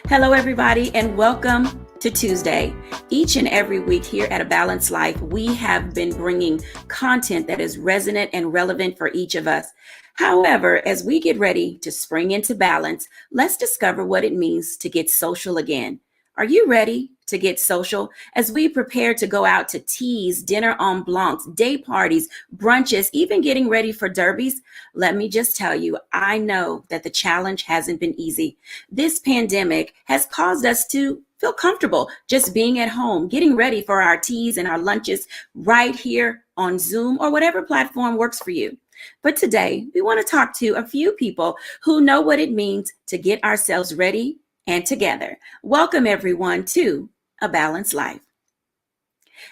Hello, everybody, and welcome to Tuesday. Each and every week here at A Balanced Life, we have been bringing content that is resonant and relevant for each of us. However, as we get ready to spring into balance, let's discover what it means to get social again. Are you ready to get social? As we prepare to go out to teas, dinner en blancs, day parties, brunches, even getting ready for derbies, let me just tell you, I know that the challenge hasn't been easy. This pandemic has caused us to feel comfortable just being at home, getting ready for our teas and our lunches right here on Zoom or whatever platform works for you. But today, we want to talk to a few people who know what it means to get ourselves ready and together. Welcome, everyone, to A Balanced Life.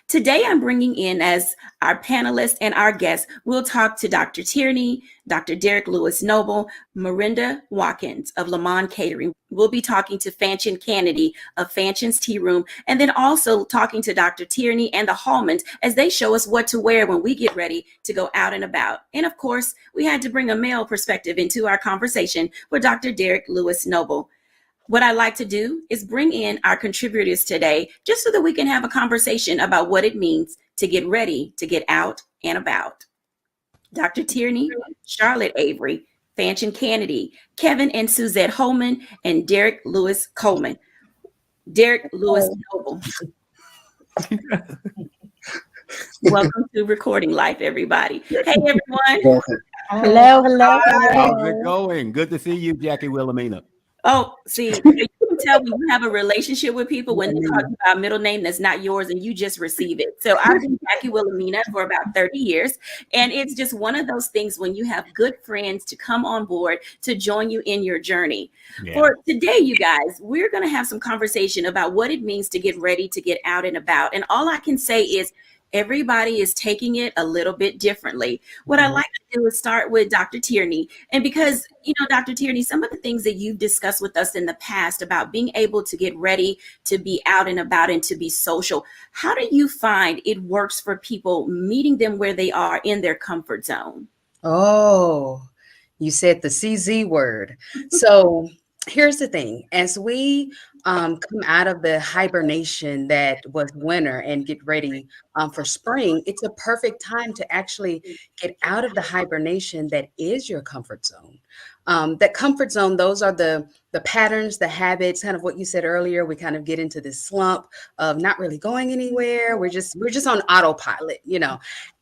Today, I'm bringing in as our panelists and our guests, we'll talk to Dr. Tierney, Dr. Derek Lewis Noble, Miranda Watkins of Lamont Catering. We'll be talking to Fanchon Kennedy of Fanchon's Tea Room, and then also talking to Dr. Tierney and the Hallmans as they show us what to wear when we get ready to go out and about. And of course, we had to bring a male perspective into our conversation with Dr. Derek Lewis Noble. What I like to do is bring in our contributors today just so that we can have a conversation about what it means to get ready to get out and about. Dr. Tierney, Charlotte Avery, Fanchon Kennedy, Kevin and Suzette Holman, and Derek Lewis Coleman. Derek Lewis Noble. Welcome to Recording Life, everybody. Hey, everyone. Hello. How's it going? Good to see you, Jackie Wilhelmina. Oh, see, you can tell when you have a relationship with people when they talk about a middle name that's not yours and you just receive it. So I've been Jackie Wilhelmina for about 30 years. And it's just one of those things when you have good friends to come on board to join you in your journey. Yeah. For today, you guys, we're going to have some conversation about what it means to get ready to get out and about. And all I can say is everybody is taking it a little bit differently. What I like to do is start with Dr. Tierney. And because, Dr. Tierney, some of the things that you've discussed with us in the past about being able to get ready to be out and about and to be social, how do you find it works for people meeting them where they are in their comfort zone? Oh, you said the CZ word. So here's the thing. As we come out of the hibernation that was winter and get ready for spring, it's a perfect time to actually get out of the hibernation that is your comfort zone. That comfort zone, those are the patterns, the habits, kind of what you said earlier. We kind of get into this slump of not really going anywhere. We're just on autopilot,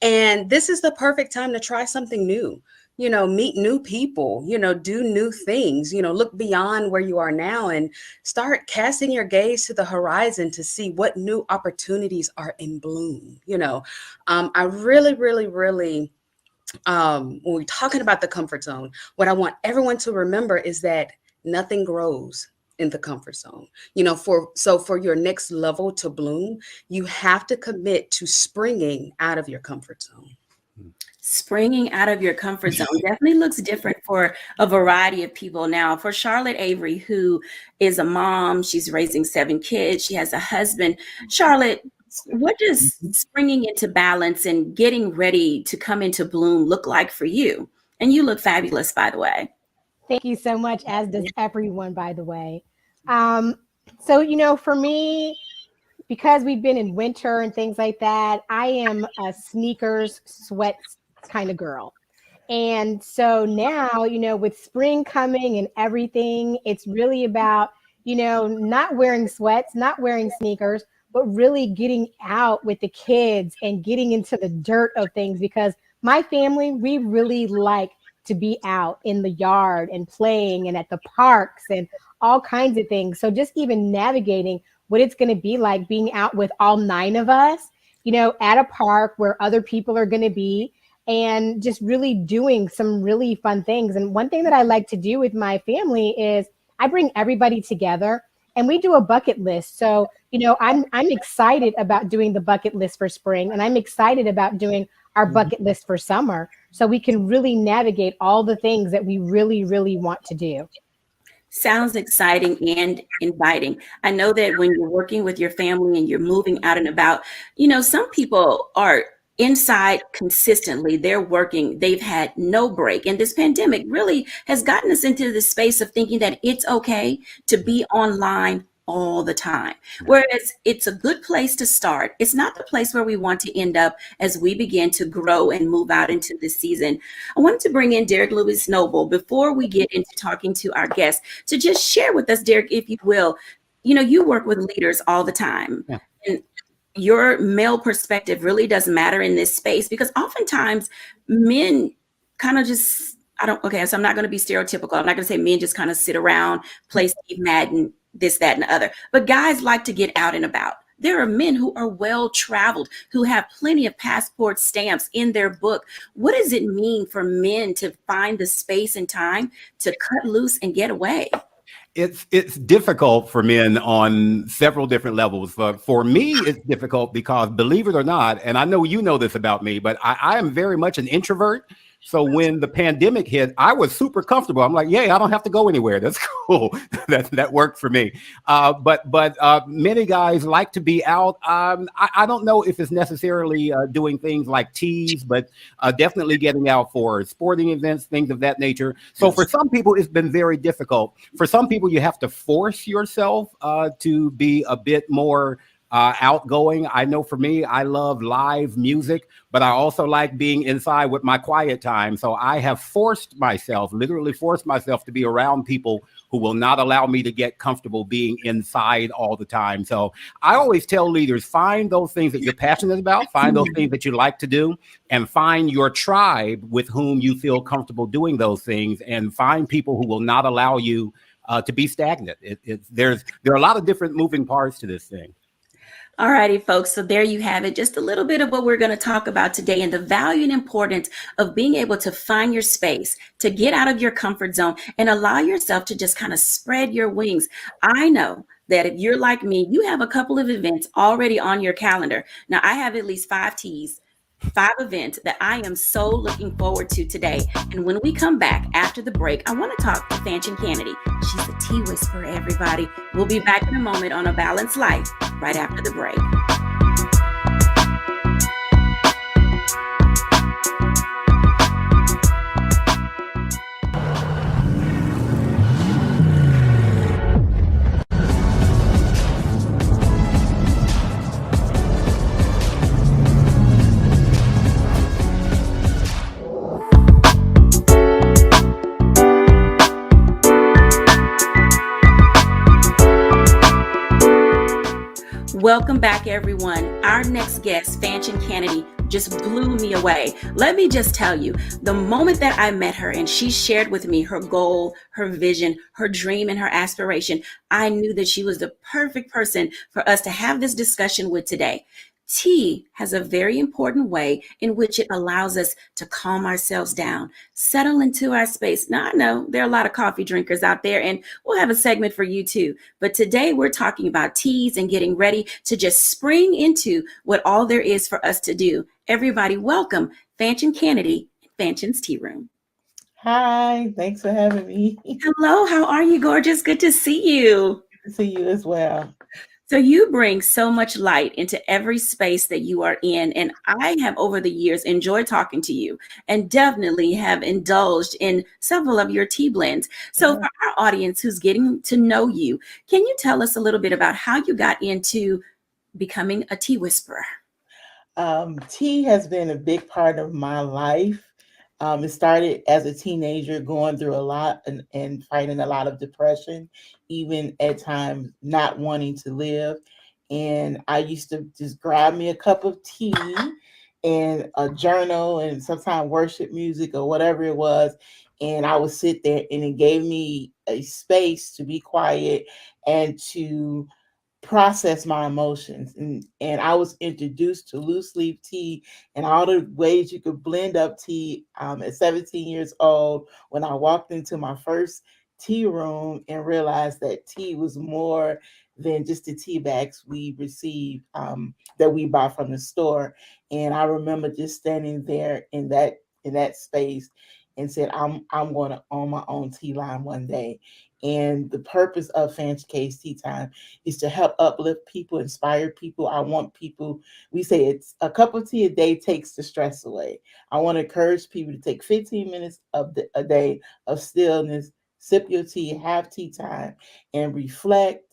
and this is the perfect time to try something new. Meet new people, do new things, look beyond where you are now and start casting your gaze to the horizon to see what new opportunities are in bloom. I really, when we're talking about the comfort zone, what I want everyone to remember is that nothing grows in the comfort zone. For your next level to bloom, you have to commit to springing out of your comfort zone. Springing out of your comfort zone definitely looks different for a variety of people. Now, for Charlotte Avery, who is a mom, she's raising 7 kids, she has a husband. Charlotte, what does springing into balance and getting ready to come into bloom look like for you? And you look fabulous, by the way. Thank you so much, as does everyone, by the way. So, for me, because we've been in winter and things like that, I am a sneakers, sweats kind of girl. And so now, with spring coming and everything, it's really about, not wearing sweats, not wearing sneakers, but really getting out with the kids and getting into the dirt of things, because my family, we really like to be out in the yard and playing and at the parks and all kinds of things. So just even navigating what it's going to be like being out with all 9 of us, at a park where other people are going to be, and just really doing some really fun things. And one thing that I like to do with my family is I bring everybody together and we do a bucket list. So, I'm excited about doing the bucket list for spring, and I'm excited about doing our bucket list for summer, so we can really navigate all the things that we really, really want to do. Sounds exciting and inviting. I know that when you're working with your family and you're moving out and about, some people are inside consistently. They're working. They've had no break. And this pandemic really has gotten us into the space of thinking that it's okay to be online all the time. Whereas it's a good place to start. It's not the place where we want to end up as we begin to grow and move out into this season. I wanted to bring in Derek Lewis Noble before we get into talking to our guests to just share with us, Derek, if you will. You know, you work with leaders all the time. Yeah. And your male perspective really does matter in this space, because oftentimes men kind of just, okay, so I'm not going to be stereotypical. I'm not going to say men just kind of sit around, play Steve Madden, this, that, and the other. But guys like to get out and about. There are men who are well traveled, who have plenty of passport stamps in their book. What does it mean for men to find the space and time to cut loose and get away? It's difficult for men on several different levels. For me, it's difficult because, believe it or not, and I know you know this about me, but I am very much an introvert. So when the pandemic hit, I was super comfortable. I'm like, yay, I don't have to go anywhere. That's cool. that worked for me. But many guys like to be out. I don't know if it's necessarily doing things like teas, but definitely getting out for sporting events, things of that nature. So for some people, it's been very difficult. For some people, you have to force yourself to be a bit more outgoing. I know for me, I love live music, but I also like being inside with my quiet time. So I have literally forced myself to be around people who will not allow me to get comfortable being inside all the time. So I always tell leaders, find those things that you're passionate about, find those things that you like to do, and find your tribe with whom you feel comfortable doing those things, and find people who will not allow you to be stagnant. There are a lot of different moving parts to this thing. All righty, folks. So there you have it. Just a little bit of what we're going to talk about today, and the value and importance of being able to find your space, to get out of your comfort zone and allow yourself to just kind of spread your wings. I know that if you're like me, you have a couple of events already on your calendar. Now, I have at least 5 events that I am so looking forward to today. And when we come back after the break, I want to talk to Fanchon Kennedy. She's a tea whisperer, everybody. We'll be back in a moment on A Balanced Life right after the break. Welcome back, everyone. Our next guest, Fanchon Kennedy, just blew me away. Let me just tell you, the moment that I met her and she shared with me her goal, her vision, her dream, and her aspiration, I knew that she was the perfect person for us to have this discussion with today. Tea has a very important way in which it allows us to calm ourselves down, settle into our space. Now, I know there are a lot of coffee drinkers out there, and we'll have a segment for you too. But today we're talking about teas and getting ready to just spring into what all there is for us to do. Everybody, welcome Fanchon Kennedy, Fanchon's Tea Room. Hi, thanks for having me. Hello, how are you, gorgeous? Good to see you. Good to see you as well. So you bring so much light into every space that you are in. And I have over the years enjoyed talking to you and definitely have indulged in several of your tea blends. So for our audience who's getting to know you, can you tell us a little bit about how you got into becoming a tea whisperer? Tea has been a big part of my life. It started as a teenager going through a lot and fighting a lot of depression, even at times not wanting to live. And I used to just grab me a cup of tea and a journal and sometimes worship music or whatever it was. And I would sit there, and it gave me a space to be quiet and to process my emotions. And I was introduced to loose leaf tea and all the ways you could blend up tea at 17 years old, when I walked into my first tea room and realized that tea was more than just the tea bags we received that we buy from the store. And I remember just standing there in that space and said, I'm going to own my own tea line one day. And the purpose of Fancy K's Tea Time is to help uplift people, inspire people. I want people, we say it's a cup of tea a day takes the stress away. I want to encourage people to take 15 minutes of a day of stillness, sip your tea, have tea time, and reflect,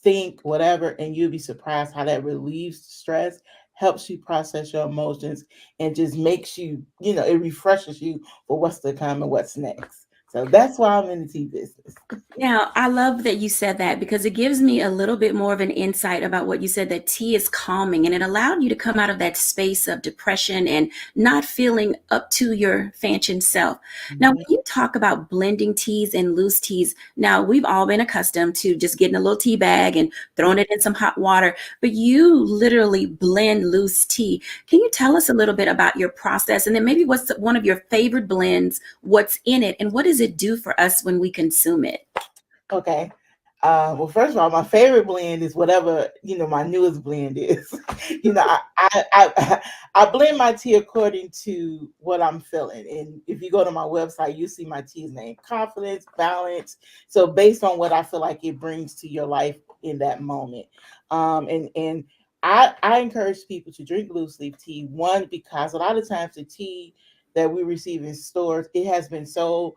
think, whatever, and you'll be surprised how that relieves stress, helps you process your emotions, and just makes you, it refreshes you for what's to come and what's next. So that's why I'm in the tea business. Now, I love that you said that because it gives me a little bit more of an insight about what you said, that tea is calming, and it allowed you to come out of that space of depression and not feeling up to your fancy self. Now, when you talk about blending teas and loose teas, now we've all been accustomed to just getting a little tea bag and throwing it in some hot water, but you literally blend loose tea. Can you tell us a little bit about your process, and then maybe what's one of your favorite blends, what's in it, and what does it do for us when we consume it? Okay. Well, first of all, my favorite blend is whatever my newest blend is. I blend my tea according to what I'm feeling, and if you go to my website, you see my tea's name: confidence, balance. So based on what I feel like it brings to your life in that moment, and I encourage people to drink loose leaf tea. One, because a lot of times the tea that we receive in stores, it has been so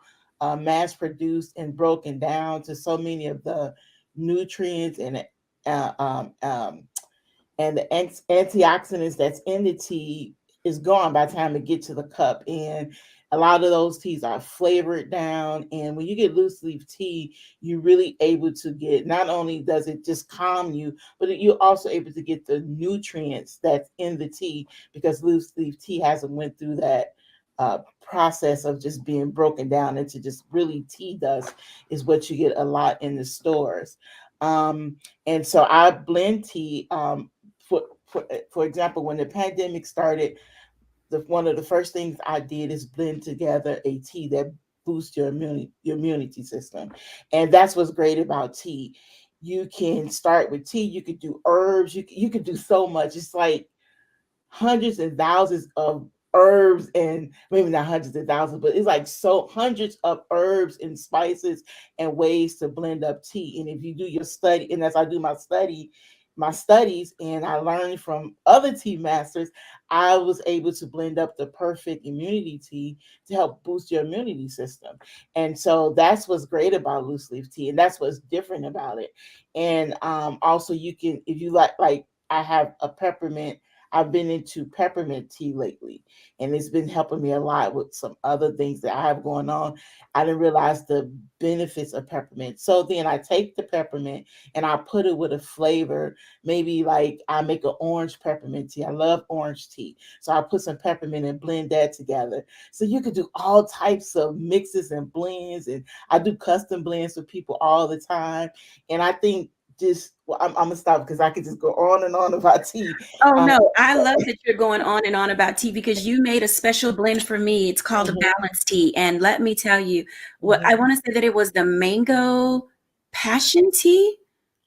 mass produced and broken down to so many of the nutrients uh, um, um, and the antioxidants that's in the tea is gone by the time it gets to the cup. And a lot of those teas are flavored down. And when you get loose leaf tea, you're really able to get, not only does it just calm you, but you're also able to get the nutrients that's in the tea, because loose leaf tea hasn't went through that process of just being broken down into just really tea dust, is what you get a lot in the stores. And so I blend tea. For example, when the pandemic started, one of the first things I did is blend together a tea that boosts your immunity system. And that's what's great about tea. You can start with tea, you could do herbs, you could do so much. It's like hundreds and thousands of herbs, and maybe not hundreds of thousands, but it's like so hundreds of herbs and spices and ways to blend up tea. And if you do your study, and as I do my studies, and I learned from other tea masters, I was able to blend up the perfect immunity tea to help boost your immunity system. And so that's what's great about loose leaf tea, and that's what's different about it. And also, you can, if you like I have a peppermint. I've been into peppermint tea lately, and it's been helping me a lot with some other things that I have going on. I didn't realize the benefits of peppermint. So then I take the peppermint and I put it with a flavor. Maybe like I make an orange peppermint tea. I love orange tea. So I put some peppermint and blend that together. So you could do all types of mixes and blends. And I do custom blends for people all the time. And I think I'm gonna stop because I could just go on and on about tea. Oh no, I love that you're going on and on about tea because you made a special blend for me. It's called the Balance Tea. And let me tell you, what I want to say that it was the mango passion tea.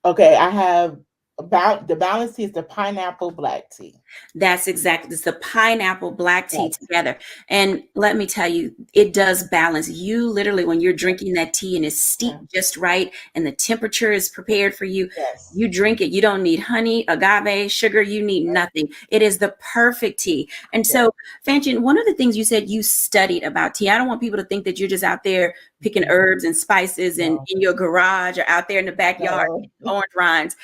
Okay, I have about the Balance Tea is the pineapple black tea. That's exactly, it's the pineapple black tea together. And let me tell you, it does balance. You literally, when you're drinking that tea and it's steeped just right and the temperature is prepared for you, you drink it. You don't need honey, agave, sugar. You need nothing. It is the perfect tea. And so, Fanchon, one of the things you said you studied about tea, I don't want people to think that you're just out there picking herbs and spices and in your garage or out there in the backyard, orange rinds.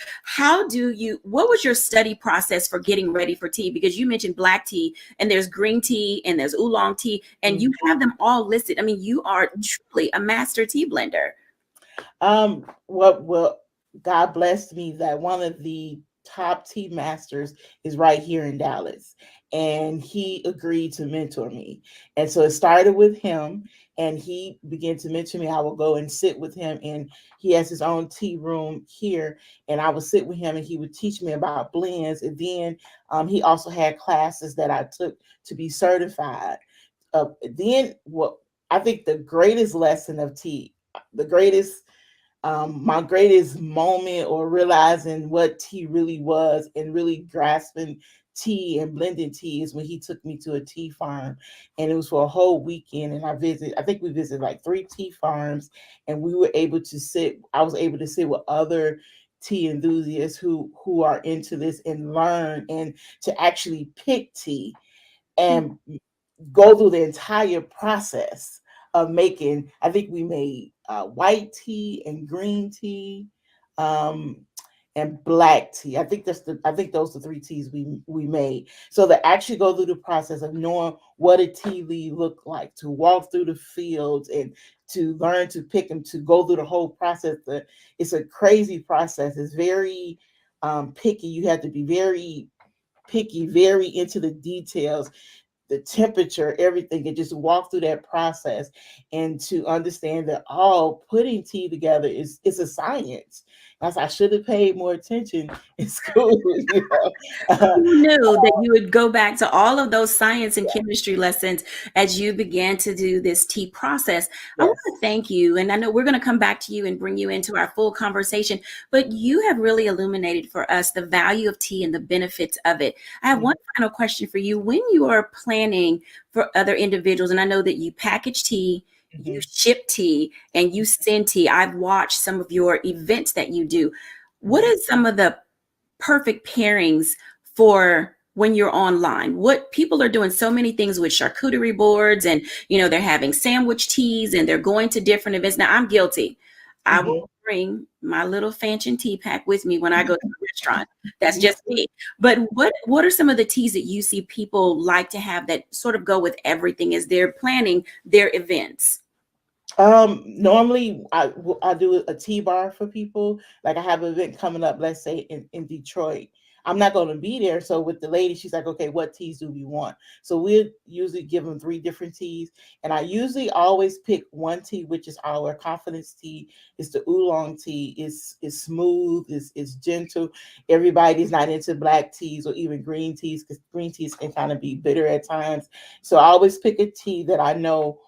What was your study process for getting ready for tea? Because you mentioned black tea and there's green tea and there's oolong tea and you have them all listed. I mean, you are truly a master tea blender. Well, God blessed me that one of the top tea masters is right here in Dallas, and he agreed to mentor me. And so it started with him, and he began to mentor me. I would go and sit with him, and he has his own tea room here, and I would sit with him and he would teach me about blends. And then he also had classes that I took to be certified. Then what I think the greatest lesson of tea, my greatest moment or realizing what tea really was and really grasping tea and blending tea is when he took me to a tea farm, and it was for a whole weekend. And I think we visited like 3 tea farms, and we were able to I was able to sit with other tea enthusiasts who are into this and learn and to actually pick tea and go through the entire process of making. I think we made white tea and green tea, and black tea. I think those are the 3 teas we made. So to actually go through the process of knowing what a tea leaf looked like, to walk through the fields and to learn to pick them, to go through the whole process. It's a crazy process. It's very picky. You have to be very picky, very into the details, the temperature, everything, and just walk through that process and to understand that all putting tea together is a science. I should have paid more attention in school. You know? Who knew that you would go back to all of those science and chemistry lessons as you began to do this tea process? Yes. I want to thank you. And I know we're going to come back to you and bring you into our full conversation, but you have really illuminated for us the value of tea and the benefits of it. I have one final question for you. When you are planning for other individuals, and I know that you package tea, you ship tea, and you send tea. I've watched some of your events that you do. What are some of the perfect pairings for when you're online? What people are doing so many things with charcuterie boards, and they're having sandwich teas, and they're going to different events. Now I'm guilty. I will bring my little Fanchon tea pack with me when I go to the restaurant. That's just me. But what are some of the teas that you see people like to have that sort of go with everything as they're planning their events? Normally I do a tea bar for people. Like I have an event coming up, let's say in Detroit. I'm not going to be there. So with the lady, she's like, okay, what teas do we want? So we'll usually give them 3 different teas. And I usually always pick one tea, which is our confidence tea. It's the oolong tea. It's smooth. It's gentle. Everybody's not into black teas or even green teas, because green teas can kind of be bitter at times. So I always pick a tea that I know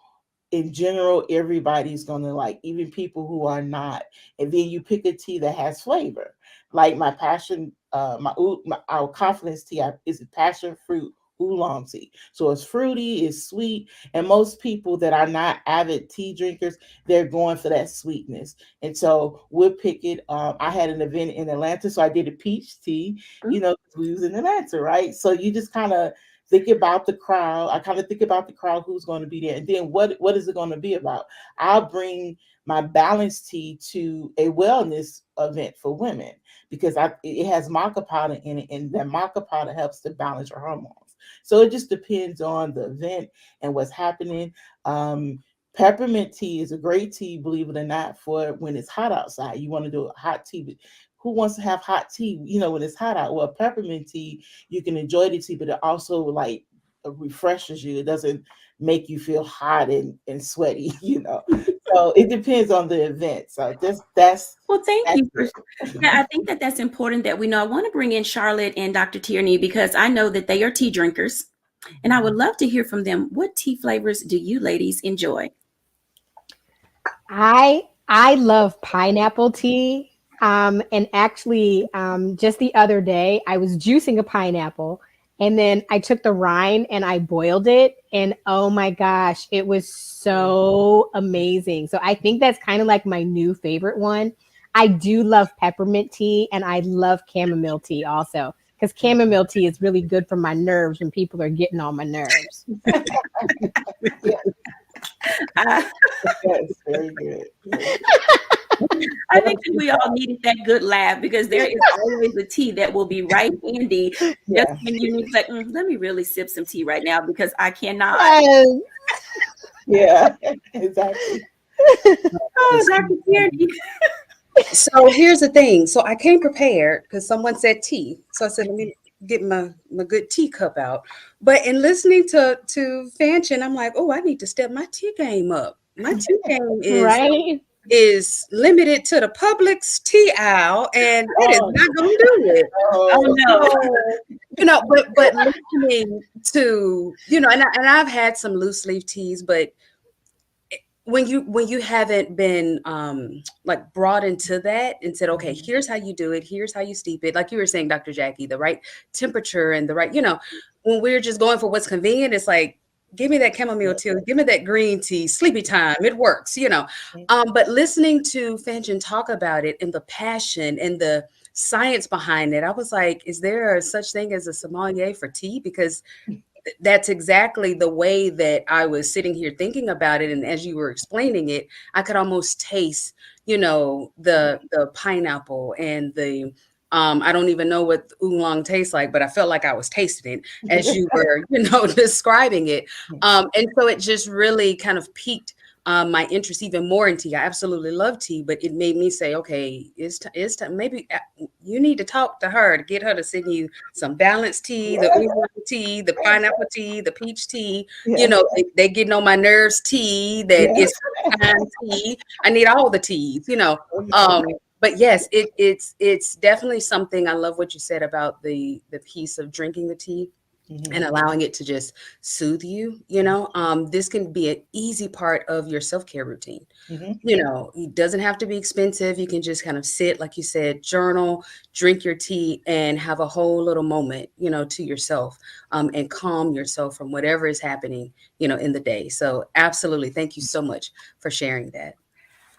in general everybody's going to like, even people who are not. And then you pick a tea that has flavor. Like my passion, our confidence tea is a passion fruit oolong tea. So it's fruity, it's sweet, and most people that are not avid tea drinkers, they're going for that sweetness. And so we'll pick it. I had an event in Atlanta, so I did a peach tea. Because we was in Atlanta, right? So you just kind of think about the crowd. I kind of think about the crowd, who's going to be there, and then what is it going to be about? I'll bring my balanced tea to a wellness event for women, because it has maca powder in it, and that maca powder helps to balance your hormones. So it just depends on the event and what's happening. Peppermint tea is a great tea, believe it or not, for when it's hot outside. You want to do a hot tea. Who wants to have hot tea, when it's hot out? Well, peppermint tea, you can enjoy the tea, but it also like refreshes you. It doesn't make you feel hot and sweaty, So it depends on the event. So that's well, thank you. I think that's important that we know. I want to bring in Charlotte and Dr. Tierney, because I know that they are tea drinkers, and I would love to hear from them. What tea flavors do you ladies enjoy? I love pineapple tea. And actually, just the other day, I was juicing a pineapple, and then I took the rind and I boiled it, and oh my gosh, it was so amazing. So I think that's kind of like my new favorite one. I do love peppermint tea, and I love chamomile tea also, because chamomile tea is really good for my nerves when people are getting on my nerves. That's very good. I think that we all needed that good laugh, because there is always a tea that will be right handy just when you need, like, let me really sip some tea right now, because I cannot. Yeah, exactly. Oh, Dr. Tierney. So here's the thing. So I came prepared because someone said tea. So I said, let me get my good teacup out. But in listening to Fanchon, I'm like, oh, I need to step my tea game up. My tea game is limited to the Publix tea aisle, and it is not going to do it. No. But listening to, and I've had some loose leaf teas, but when you haven't been like brought into that and said, okay, here's how you do it, here's how you steep it, like you were saying, Dr. Jackie, the right temperature and the right, when we're just going for what's convenient, it's like, give me that chamomile tea, give me that green tea, sleepy time, it works, but listening to Fanchon talk about it and the passion and the science behind it, I was like, is there a such thing as a sommelier for tea? Because that's exactly the way that I was sitting here thinking about it. And as you were explaining it, I could almost taste, the pineapple and the, I don't even know what oolong tastes like, but I felt like I was tasting it as you were, describing it. And so it just really kind of piqued my interest even more in tea. I absolutely love tea, but it made me say, okay, it's time. Maybe you need to talk to her to get her to send you some balanced tea, the oolong tea, the pineapple tea, the peach tea. They getting on my nerves tea, that is tea. I need all the teas, But yes, it's definitely something. I love what you said about the piece of drinking the tea. And allowing it to just soothe you, this can be an easy part of your self-care routine. It doesn't have to be expensive. You can just kind of sit, like you said, journal, drink your tea, and have a whole little moment, to yourself, and calm yourself from whatever is happening, in the day. So absolutely. Thank you so much for sharing that.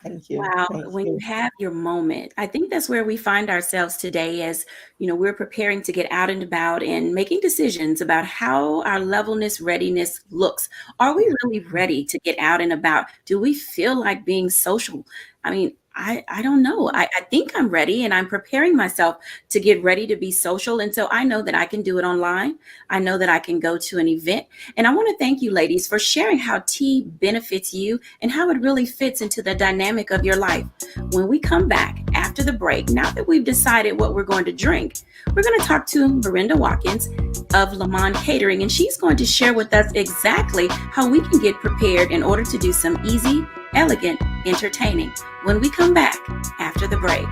Thank you. Wow. Thank When you. you have your moment, I think that's where we find ourselves today as, we're preparing to get out and about and making decisions about how our levelness readiness looks. Are we really ready to get out and about? Do we feel like being social? I mean, I don't know. I think I'm ready and I'm preparing myself to get ready to be social. And so I know that I can do it online. I know that I can go to an event. And I want to thank you, ladies, for sharing how tea benefits you and how it really fits into the dynamic of your life. When we come back after the break, now that we've decided what we're going to drink, we're going to talk to Miranda Watkins of Lamont Catering, and she's going to share with us exactly how we can get prepared in order to do some easy, elegant entertaining when we come back after the break.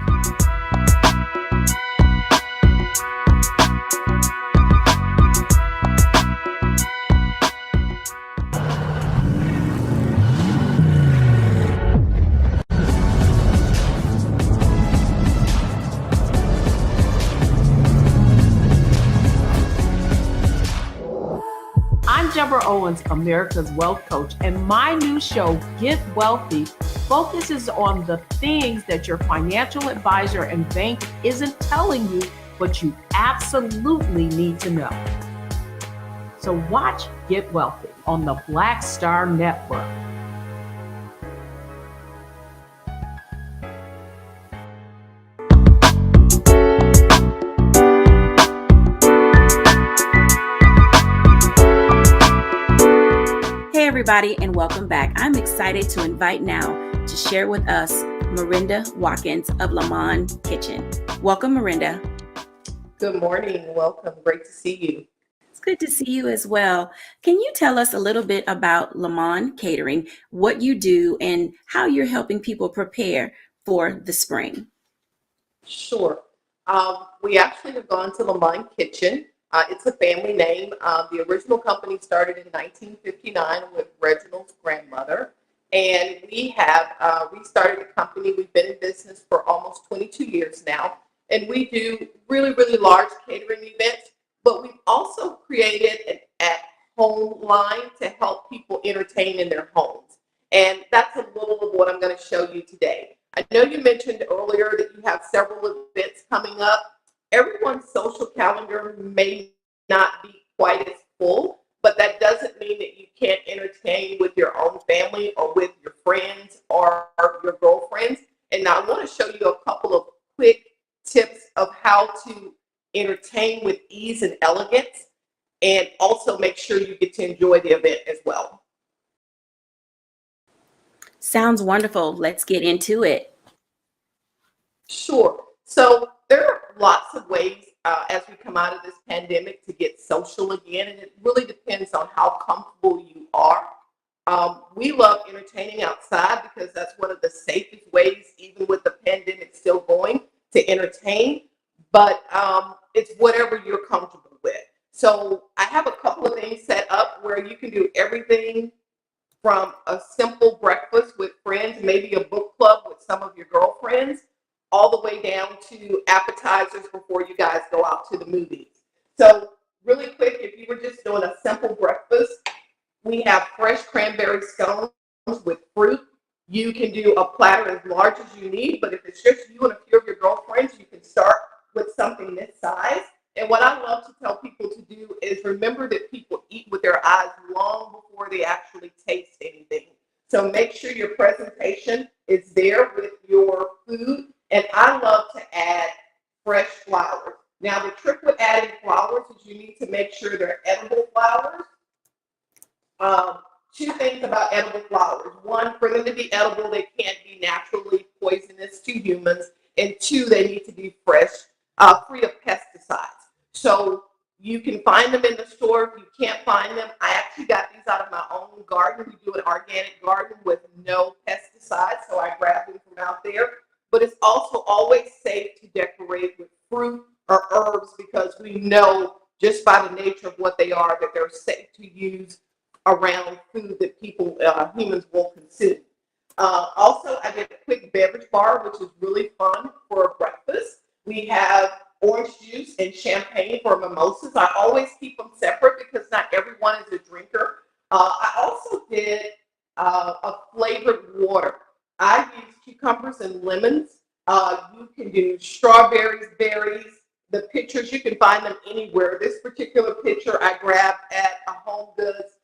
I'm Deborah Owens, America's Wealth Coach, and my new show, Get Wealthy, focuses on the things that your financial advisor and bank isn't telling you, but you absolutely need to know. So watch Get Wealthy on the Black Star Network. Hey everybody, and welcome back. I'm excited to invite now to share with us Miranda Watkins of Lamont Kitchen. Welcome, Miranda. Good morning. Welcome. Great to see you. It's good to see you as well. Can you tell us a little bit about Lamont Catering, what you do, and how you're helping people prepare for the spring? Sure. We actually have gone to Lamont Kitchen. It's a family name. The original company started in 1959 with Reginald's grandmother. And we have restarted the company. We've been in business for almost 22 years now. And we do really, really large catering events. But we've also created an at-home line to help people entertain in their homes. And that's a little of what I'm going to show you today. I know you mentioned earlier that you have several events coming up. Everyone's social calendar may not be quite as full, but that doesn't mean that you can't entertain with your own family or with your friends or your girlfriends. And now I want to show you a couple of quick tips of how to entertain with ease and elegance, and also make sure you get to enjoy the event as well. Sounds wonderful. Let's get into it. Sure. So there are lots of ways as we come out of this pandemic to get social again, and it really depends on how comfortable you are. We love entertaining outside because that's one of the safest ways, even with the pandemic still going, to entertain, but it's whatever you're comfortable with. So I have a couple of things set up where you can do everything from a simple breakfast to maybe a book club with some of your girlfriends, all the way down to appetizers before you guys go out to the movies. So really quick, if you were just doing a simple breakfast, we have fresh cranberry scones with fruit. You can do a platter as large as you need, but if it's just you and a few of your girlfriends, you can start with something this size. And what I love to tell people to do is remember that people eat with their eyes long before they actually taste anything. So make sure your presentation is there with your food. And I love to add fresh flowers. Now, the trick with adding flowers is you need to make sure they're edible flowers. Two things about edible flowers. One, for them to be edible, they can't be naturally poisonous to humans. And two, they need to be fresh, free of pesticides. So you can find them in the store. If you can't find them, I actually got these out of my own garden. We do an organic garden with no pesticides, so I grabbed them from out there. But it's also always safe to decorate with fruit or herbs because we know just by the nature of what they are that they're safe to use around food that people, humans will consume. Also, I did a quick beverage bar, which is really fun for breakfast. We have orange juice and champagne for mimosas. I always keep them separate because not everyone is a drinker. I also did a flavored water. I use cucumbers and lemons. You can do strawberries, berries. The pictures, you can find them anywhere. This particular picture I grabbed at a Home Goods,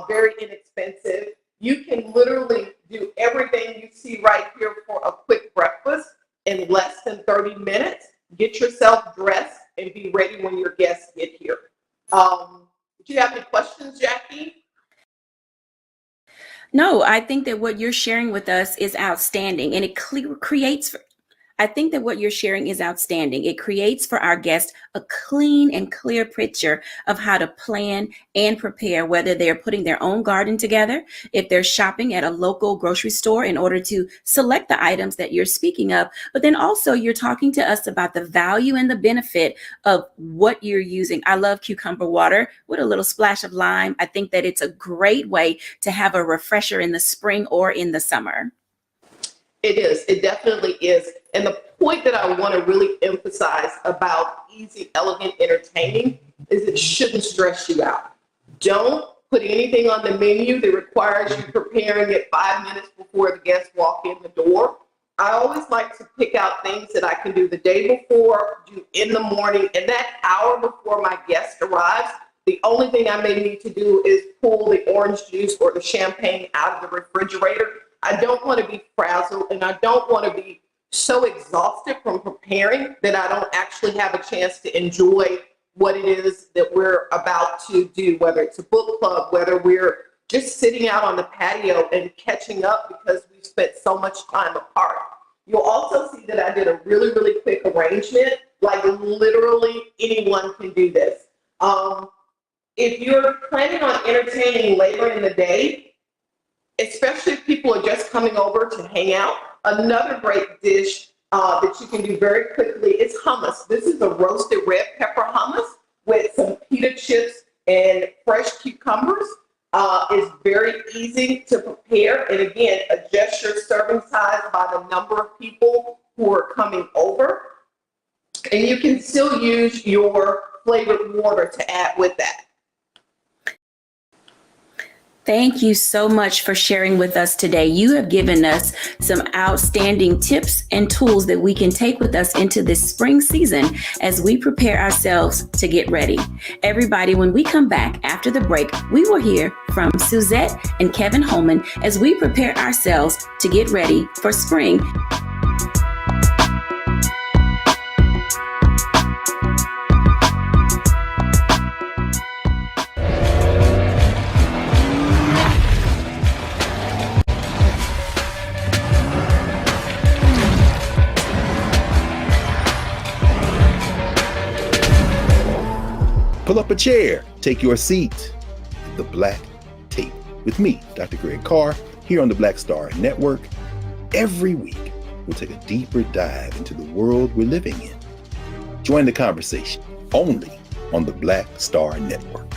very inexpensive. You can literally do everything you see right here for a quick breakfast in less than 30 minutes. Get yourself dressed and be ready when your guests get here. Do you have any questions, Jackie? No, I think that what you're sharing with us is outstanding, and it creates. I think that what you're sharing is outstanding. It creates for our guests a clean and clear picture of how to plan and prepare, whether they're putting their own garden together, if they're shopping at a local grocery store in order to select the items that you're speaking of. But then also you're talking to us about the value and the benefit of what you're using. I love cucumber water with a little splash of lime. I think that it's a great way to have a refresher in the spring or in the summer. It is. It definitely is. And the point that I want to really emphasize about easy, elegant entertaining is it shouldn't stress you out. Don't put anything on the menu that requires you preparing it 5 minutes before the guests walk in the door. I always like to pick out things that I can do the day before, do in the morning, and that hour before my guest arrives, the only thing I may need to do is pull the orange juice or the champagne out of the refrigerator. I don't want to be frazzled, and I don't want to be so exhausted from preparing that I don't actually have a chance to enjoy what it is that we're about to do, whether it's a book club, whether we're just sitting out on the patio and catching up because we've spent so much time apart. You'll also see that I did a really, really quick arrangement. Like literally anyone can do this. If you're planning on entertaining later in the day, especially if people are just coming over to hang out, another great dish that you can do very quickly is hummus. This is a roasted red pepper hummus with some pita chips and fresh cucumbers. It's very easy to prepare. And again, adjust your serving size by the number of people who are coming over. And you can still use your flavored water to add with that. Thank you so much for sharing with us today. You have given us some outstanding tips and tools that we can take with us into this spring season as we prepare ourselves to get ready. Everybody, when we come back after the break, we will hear from Suzette and Kevin Holman as we prepare ourselves to get ready for spring. Pull up a chair, take your seat. The Black Tape with me, Dr. Greg Carr, here on the Black Star Network. Every week, we'll take a deeper dive into the world we're living in. Join the conversation only on the Black Star Network.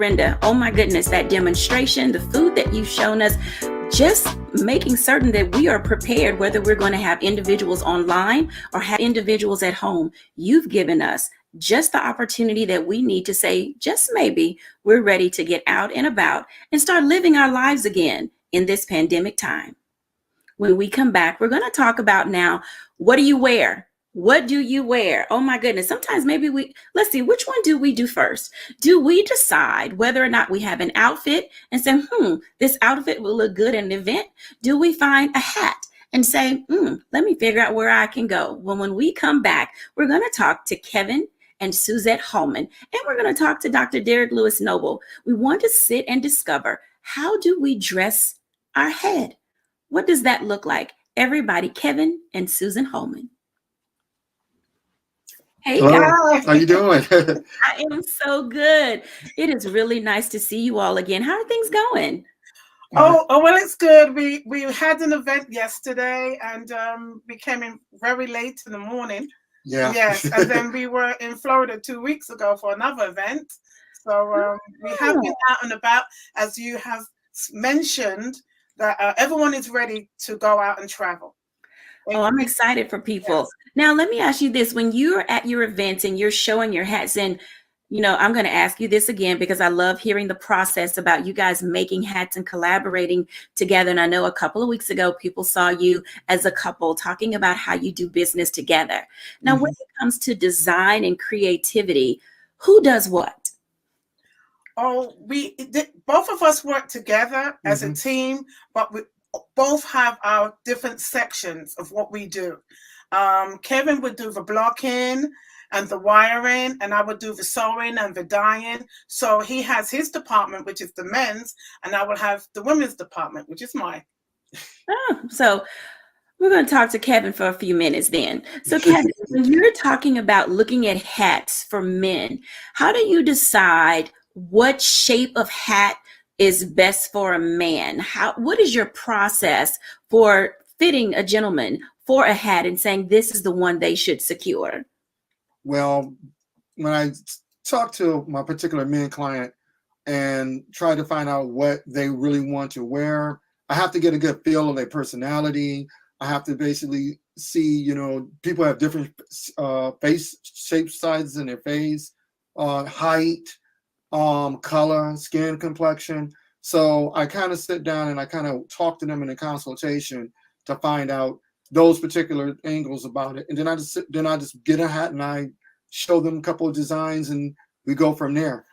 Brenda, oh my goodness, that demonstration, the food that you've shown us, just making certain that we are prepared, whether we're going to have individuals online or have individuals at home. You've given us just the opportunity that we need to say, just maybe we're ready to get out and about and start living our lives again in this pandemic time. When we come back, we're going to talk about now, what do you wear? What do you wear? Oh my goodness. Sometimes maybe let's see, which one do we do first? Do we decide whether or not we have an outfit and say, this outfit will look good at an event? Do we find a hat and say, let me figure out where I can go? Well, when we come back, we're going to talk to Kevin and Suzette Holman, and we're going to talk to Dr. Derek Lewis Noble. We want to sit and discover, how do we dress our head? What does that look like? Everybody, Kevin and Susan Holman. Hey guys, how you doing? I am so good. It is really nice to see you all again. How are things going? Oh, well, it's good. We had an event yesterday and we came in very late in the morning. Yeah. Yes, and then we were in Florida 2 weeks ago for another event. So we have been out and about, as you have mentioned, that everyone is ready to go out and travel. Oh, I'm excited for people. Yes. Now, let me ask you this. When you're at your events and you're showing your hats, and, I'm going to ask you this again because I love hearing the process about you guys making hats and collaborating together. And I know a couple of weeks ago, people saw you as a couple talking about how you do business together. Now, when it comes to design and creativity, who does what? Oh, both of us work together as a team, but we both have our different sections of what we do. Kevin would do the blocking and the wiring, and I would do the sewing and the dyeing. So he has his department, which is the men's, and I will have the women's department, which is mine. Oh, so we're going to talk to Kevin for a few minutes then. So Kevin, when you're talking about looking at hats for men, how do you decide what shape of hat is best for a man? What is your process for fitting a gentleman for a hat and saying this is the one they should secure? Well, when I talk to my particular men client and try to find out what they really want to wear, I have to get a good feel of their personality. I have to basically see, people have different face shape sizes in their face, height, color, skin complexion. So I kind of sit down and I kind of talk to them in a consultation to find out those particular angles about it. And then I just get a hat and I show them a couple of designs and we go from there.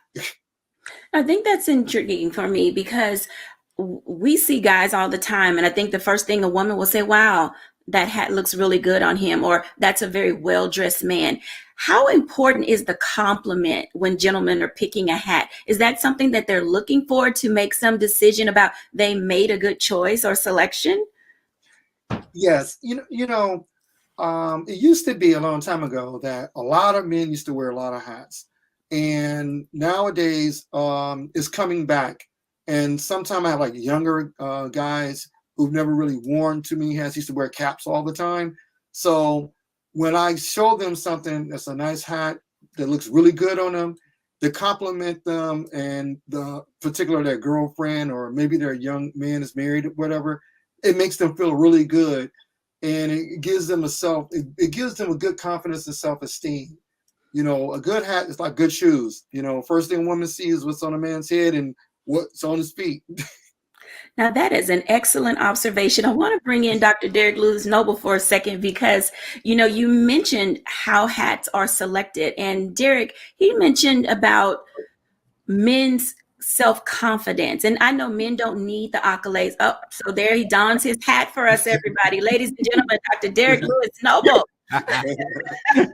I think that's intriguing for me because we see guys all the time. And I think the first thing a woman will say, wow, that hat looks really good on him, or that's a very well-dressed man. How important is the compliment when gentlemen are picking a hat? Is that something that they're looking for to make some decision about they made a good choice or selection? Yes. It used to be a long time ago that a lot of men used to wear a lot of hats. And nowadays it's coming back. And sometimes I have like younger guys who've never really worn too many hats, used to wear caps all the time. So when I show them something that's a nice hat that looks really good on them, to compliment them and particularly their girlfriend or maybe their young man is married or whatever, it makes them feel really good. And it gives them it gives them a good confidence and self-esteem. A good hat is like good shoes. First thing a woman sees is what's on a man's head and what's on his feet. Now, that is an excellent observation. I want to bring in Dr. Derek Lewis Noble for a second because, you mentioned how hats are selected. And Derek, he mentioned about men's self-confidence. And I know men don't need the accolades. Oh, so there he dons his hat for us, everybody. Ladies and gentlemen, Dr. Derek Lewis Noble.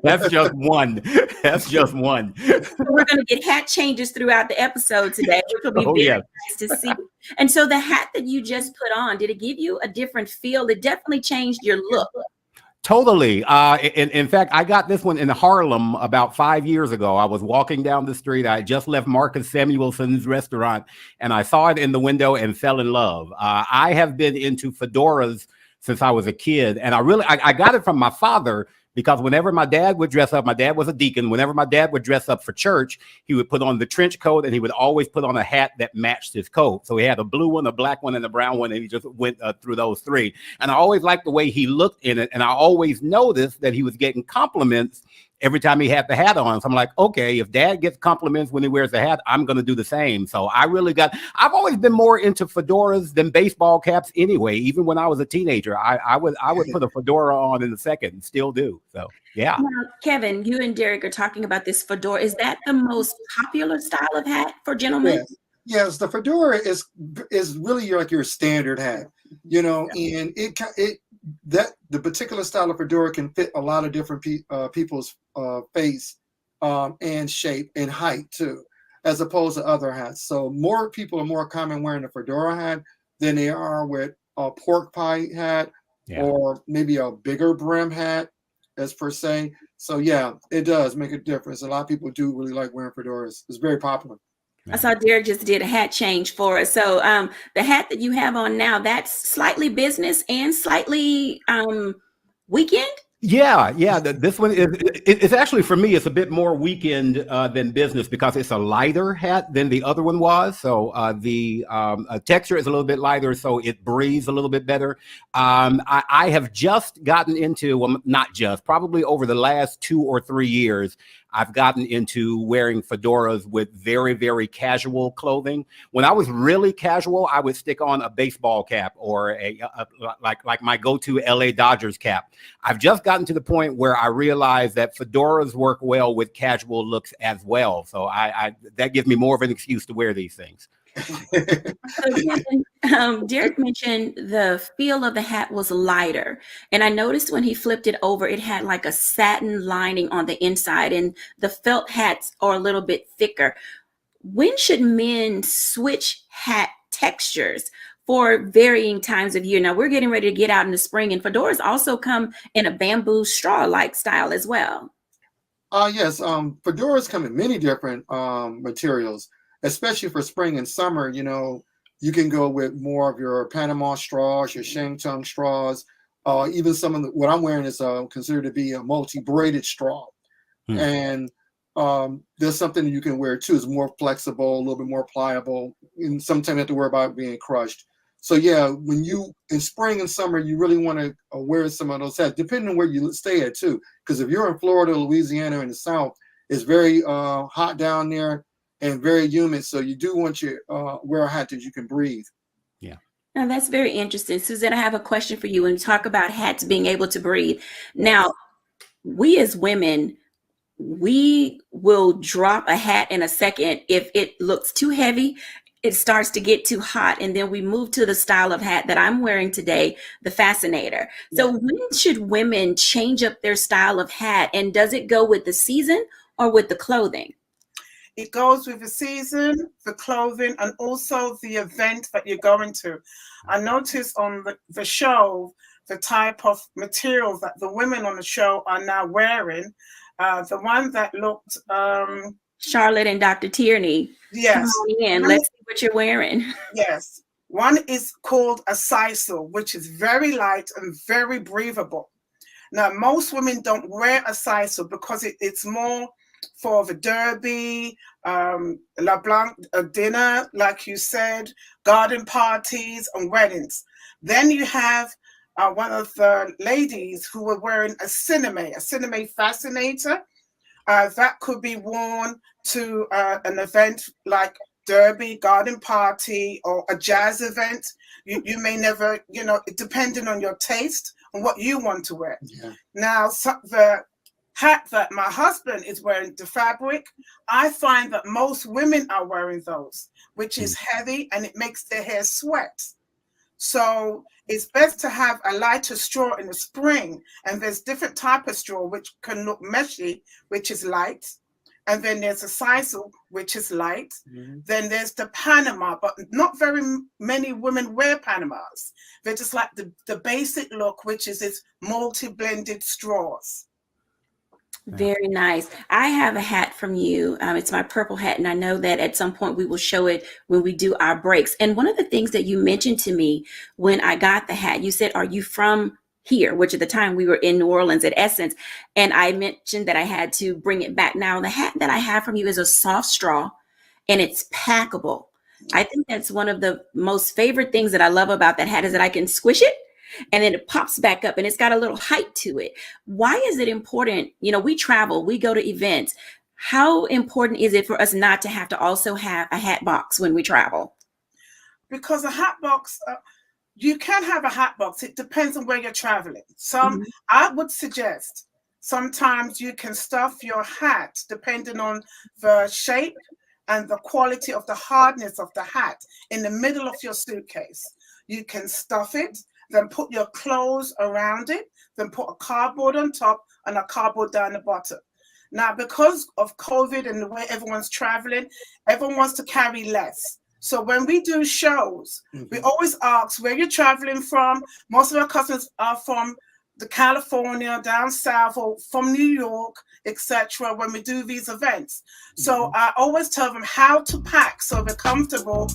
That's just one. That's just one. We're going to get hat changes throughout the episode today, which will be very nice to see. And so the hat that you just put on, did it give you a different feel? It definitely changed your look. Totally. In fact, I got this one in Harlem about 5 years ago. I was walking down the street. I just left Marcus Samuelson's restaurant and I saw it in the window and fell in love. I have been into fedoras since I was a kid. And I got it from my father Because whenever my dad would dress up, my dad was a deacon. Whenever my dad would dress up for church, he would put on the trench coat, and he would always put on a hat that matched his coat. So he had a blue one, a black one, and a brown one, and he just went through those three. And I always liked the way he looked in it. And I always noticed that he was getting compliments every time he had the hat on. So I'm like, okay, if dad gets compliments when he wears the hat, I'm going to do the same. So I've always been more into fedoras than baseball caps anyway. Even when I was a teenager, I would put a fedora on in a second and still do. So, yeah. Now, Kevin, you and Derek are talking about this fedora. Is that the most popular style of hat for gentlemen? Yes, the fedora is really your standard hat, and the particular style of fedora can fit a lot of different people's face and shape and height too, as opposed to other hats. So more people are more common wearing a fedora hat than they are with a pork pie hat or maybe a bigger brim hat as per se. So yeah, it does make a difference. A lot of people do really like wearing fedoras. It's very popular. I saw Derek just did a hat change for us. So the hat that you have on now, that's slightly business and slightly weekend? Yeah. This one it's actually, for me, it's a bit more weekend than business because it's a lighter hat than the other one was. So the texture is a little bit lighter, so it breathes a little bit better. I have just gotten into, well, not just, probably over the last 2 or 3 years, I've gotten into wearing fedoras with very, very casual clothing. When I was really casual, I would stick on a baseball cap or like my go-to LA Dodgers cap. I've just gotten to the point where I realize that fedoras work well with casual looks as well. So that gives me more of an excuse to wear these things. Derek mentioned the feel of the hat was lighter, and I noticed when he flipped it over, it had like a satin lining on the inside, and the felt hats are a little bit thicker. When should men switch hat textures for varying times of year? Now we're getting ready to get out in the spring, and fedoras also come in a bamboo straw-like style as well. Yes, fedoras come in many different materials. Especially for spring and summer, you can go with more of your Panama straws, your Shantung straws. Even some of what I'm wearing is considered to be a multi-braided straw. And there's something you can wear too. It's more flexible, a little bit more pliable, and sometimes you have to worry about being crushed. So yeah, when you in spring and summer, you really want to wear some of those hats, depending on where you stay at too. Because if you're in Florida, Louisiana, in the South, it's very hot down there and very humid, so you do want to wear a hat that you can breathe. Yeah. Now that's very interesting. Suzette, I have a question for you when you talk about hats being able to breathe. Now, we as women, we will drop a hat in a second if it looks too heavy, it starts to get too hot, and then we move to the style of hat that I'm wearing today, the Fascinator. So when should women change up their style of hat, and does it go with the season or with the clothing? It goes with the season, the clothing, and also the event that you're going to. I noticed on the show, the type of material that the women on the show are now wearing. The one that looked... Charlotte and Dr. Tierney. Yes. Come on in. Let's see what you're wearing. Yes. One is called a sisal, which is very light and very breathable. Now, most women don't wear a sisal because it's more for the derby, La Blanc, a dinner, like you said, garden parties and weddings. Then you have one of the ladies who were wearing a cinema fascinator. That could be worn to an event like derby, garden party, or a jazz event. You may never, depending on your taste and what you want to wear. Yeah. Now, the hat that my husband is wearing, the fabric, I find that most women are wearing those, which is heavy and it makes their hair sweat. So it's best to have a lighter straw in the spring, and there's different type of straw which can look meshy, which is light, and then there's a sisal, which is light. Then there's the Panama, but not very many women wear Panamas. They're just like the basic look, which is its multi-blended straws. Very nice. I have a hat from you. It's my purple hat, and I know that at some point we will show it when we do our breaks. And one of the things that you mentioned to me when I got the hat, you said, "Are you from here, which at the time we were in New Orleans at Essence. And I mentioned that I had to bring it back. Now, the hat that I have from you is a soft straw and it's packable. I think that's one of the most favorite things that I love about that hat is that I can squish it and then it pops back up and it's got a little height to it. Why is it important? You know, we travel, we go to events. How important is it for us not to have to also have a hat box when we travel? Because a hat box, you can have a hat box. It depends on where you're traveling. I would suggest sometimes you can stuff your hat depending on the shape and the quality of the hardness of the hat in the middle of your suitcase. You can stuff it, then put your clothes around it, then put a cardboard on top and a cardboard down the bottom. Now, because of COVID and the way everyone's traveling, everyone wants to carry less. So when we do shows, we always ask where you're traveling from. Most of our customers are from the California, down south, or from New York, etc. when we do these events. So I always tell them how to pack so they're comfortable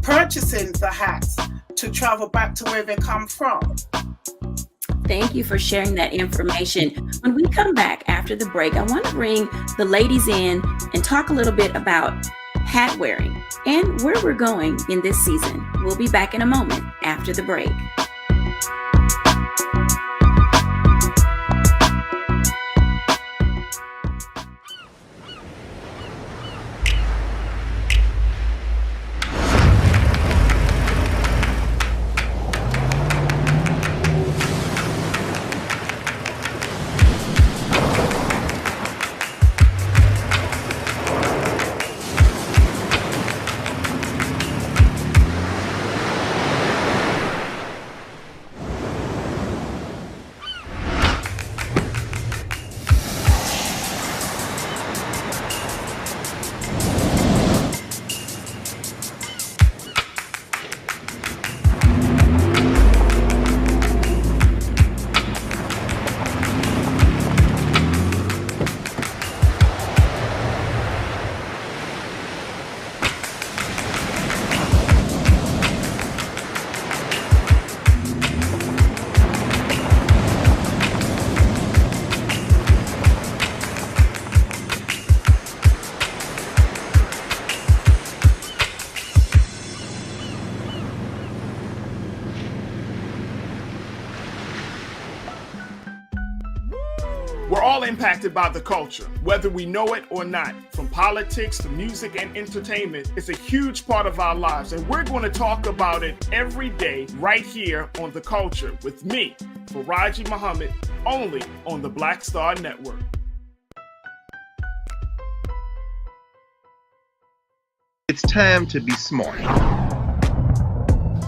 purchasing the hats to travel back to where they come from. Thank you for sharing that information. When we come back after the break, I want to bring the ladies in and talk a little bit about hat wearing and where we're going in this season. We'll be back in a moment after the break. We're all impacted by the culture, whether we know it or not. From politics to music and entertainment, it's a huge part of our lives, and we're going to talk about it every day right here on The Culture with me, Faraji Muhammad, only on the Black Star Network. It's time to be smart.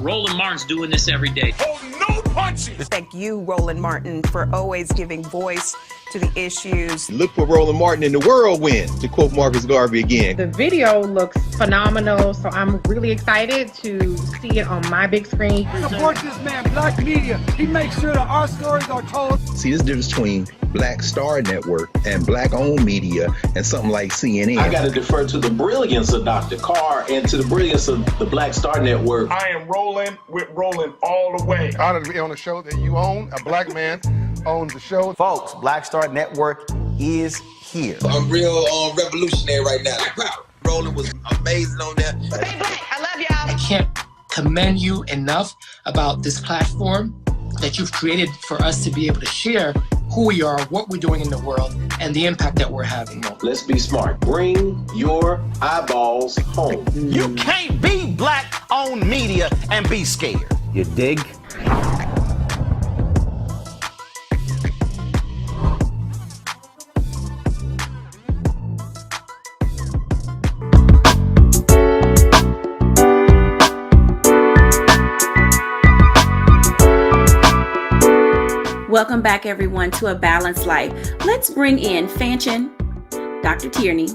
Roland Martin's doing this every day. Oh, no punches! Thank you, Roland Martin, for always giving voice to the issues. Look for Roland Martin in the whirlwind, to quote Marcus Garvey again. The video looks phenomenal, so I'm really excited to see it on my big screen. Support this man, Black Media. He makes sure that our stories are told. See, this difference between Black Star Network and Black-owned media and something like CNN. I got to defer to the brilliance of Dr. Carr and to the brilliance of the Black Star Network. I am rolling with Roland all the way. Honored to be on a show that you own. A black man owns the show. Folks, Black Star Network is here. I'm real revolutionary right now. Roland was amazing on there. Stay black. I love y'all. I can't commend you enough about this platform that you've created for us to be able to share who we are, what we're doing in the world, and the impact that we're having. Let's be smart. Bring your eyeballs home. You can't be Black-owned media and be scared. You dig? Welcome back, everyone, to A Balanced Life. Let's bring in Fanchon, Dr. Tierney,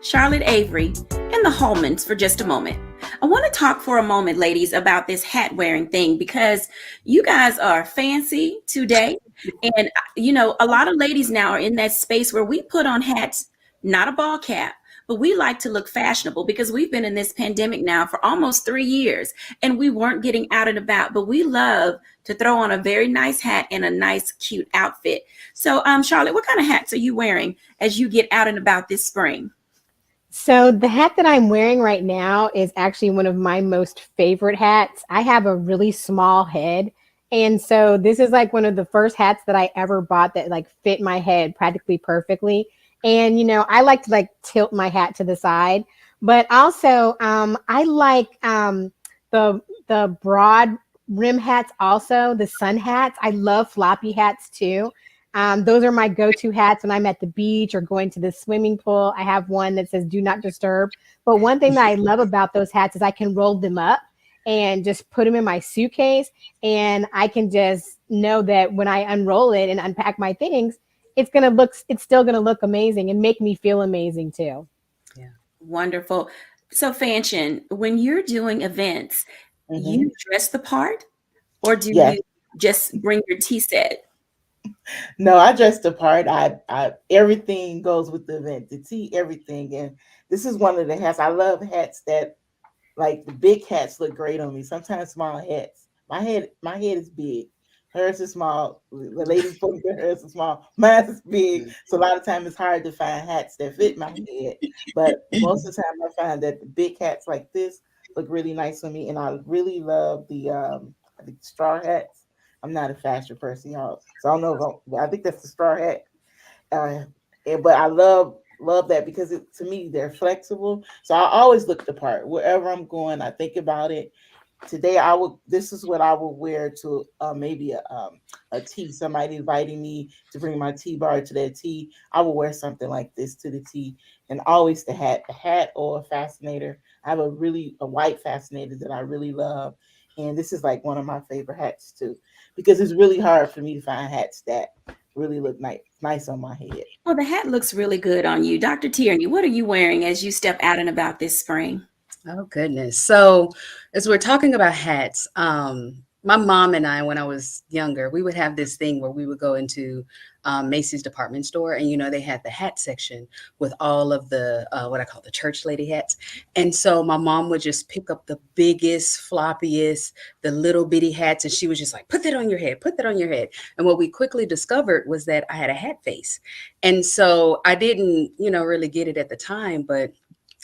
Charlotte Avery, and the Hallmans for just a moment. I want to talk for a moment, ladies, about this hat wearing thing because you guys are fancy today. And, you know, a lot of ladies now are in that space where we put on hats, not a ball cap, but we like to look fashionable because we've been in this pandemic now for almost 3 years and we weren't getting out and about, but we love to throw on a very nice hat and a nice, cute outfit. So, Charlotte, what kind of hats are you wearing as you get out and about this spring? So the hat that I'm wearing right now is actually one of my most favorite hats. I have a really small head. And so this is like one of the first hats that I ever bought that like fit my head practically perfectly. And, I like to like tilt my hat to the side, but also I like the broad rim hats, also the sun hats. I love floppy hats too. Those are my go-to hats when I'm at the beach or going to the swimming pool. I have one that says "Do not disturb." But one thing that I love about those hats is I can roll them up and just put them in my suitcase, and I can just know that when I unroll it and unpack my things, it's still gonna look amazing and make me feel amazing too. Yeah, wonderful. So, Fanchon, when you're doing events, you dress the part, or do you just bring your tea set? No, I dress the part. I everything goes with the event, the tea, everything. And this is one of the hats. I love hats that, like, the big hats look great on me. Sometimes small hats. My head is big. Hers is small. The ladies put hers is small. Mine is big. So a lot of times it's hard to find hats that fit my head. But most of the time I find that the big hats like this look really nice on me. And I really love the straw hats. I'm not a fashion person, y'all. So I don't know I think that's the straw hat. But I love that because to me they're flexible. So I always look the part. Wherever I'm going, I think about it. Today this is what I will wear to maybe a tea. Somebody inviting me to bring my tea bar to their tea. I will wear something like this to the tea. And always the hat or a fascinator. I have a white fascinator that I really love. And this is like one of my favorite hats too, because it's really hard for me to find hats that really look nice on my head. Well, the hat looks really good on you. Dr. Tierney, what are you wearing as you step out and about this spring? Oh, goodness. So as we're talking about hats, my mom and I, when I was younger, we would have this thing where we would go into Macy's department store, and they had the hat section with all of the what I call the church lady hats. And so my mom would just pick up the biggest, floppiest, the little bitty hats, and she was just like, put that on your head, put that on your head. And what we quickly discovered was that I had a hat face. And so I didn't, really get it at the time, but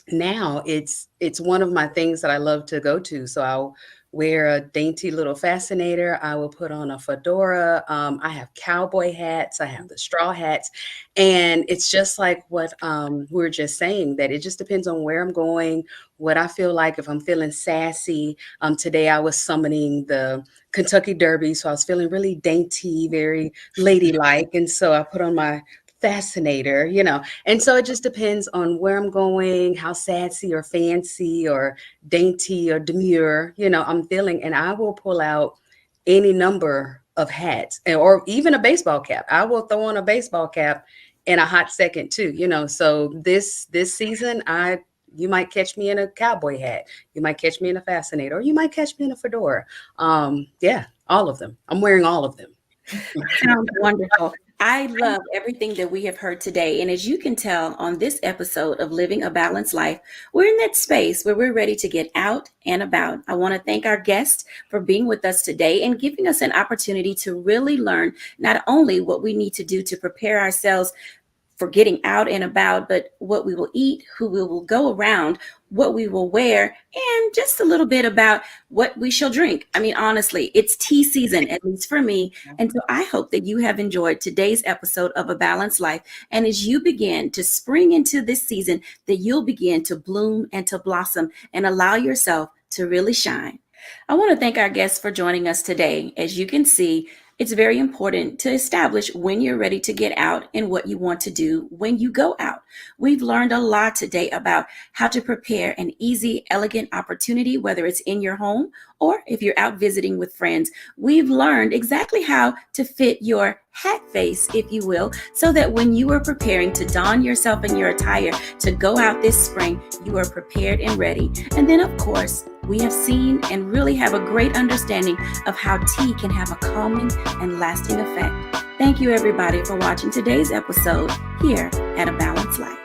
now it's one of my things that I love to go to. So I'll wear a dainty little fascinator. I will put on a fedora. I have cowboy hats. I have the straw hats. And it's just like what we were just saying, that it just depends on where I'm going, what I feel like. If I'm feeling sassy, today I was summoning the Kentucky Derby. So I was feeling really dainty, very ladylike. And so I put on my fascinator, and so it just depends on where I'm going, how sassy or fancy or dainty or demure, I'm feeling, and I will pull out any number of hats or even a baseball cap. I will throw on a baseball cap in a hot second too, so this season, you might catch me in a cowboy hat, you might catch me in a fascinator, or you might catch me in a fedora. All of them. I'm wearing all of them. Sounds wonderful. I love everything that we have heard today. And as you can tell on this episode of Living a Balanced Life, we're in that space where we're ready to get out and about. I want to thank our guests for being with us today and giving us an opportunity to really learn not only what we need to do to prepare ourselves for getting out and about, but what we will eat, who we will go around, what we will wear, and just a little bit about what we shall drink. I mean, honestly, it's tea season, at least for me. And so I hope that you have enjoyed today's episode of A Balanced Life. And as you begin to spring into this season, that you'll begin to bloom and to blossom and allow yourself to really shine. I want to thank our guests for joining us today. As you can see, it's very important to establish when you're ready to get out and what you want to do when you go out. We've learned a lot today about how to prepare an easy, elegant opportunity, whether it's in your home or if you're out visiting with friends. We've learned exactly how to fit your hat face, if you will, so that when you are preparing to don yourself in your attire to go out this spring, you are prepared and ready. And then, of course, we have seen and really have a great understanding of how tea can have a calming and lasting effect. Thank you, everybody, for watching today's episode here at A Balanced Life.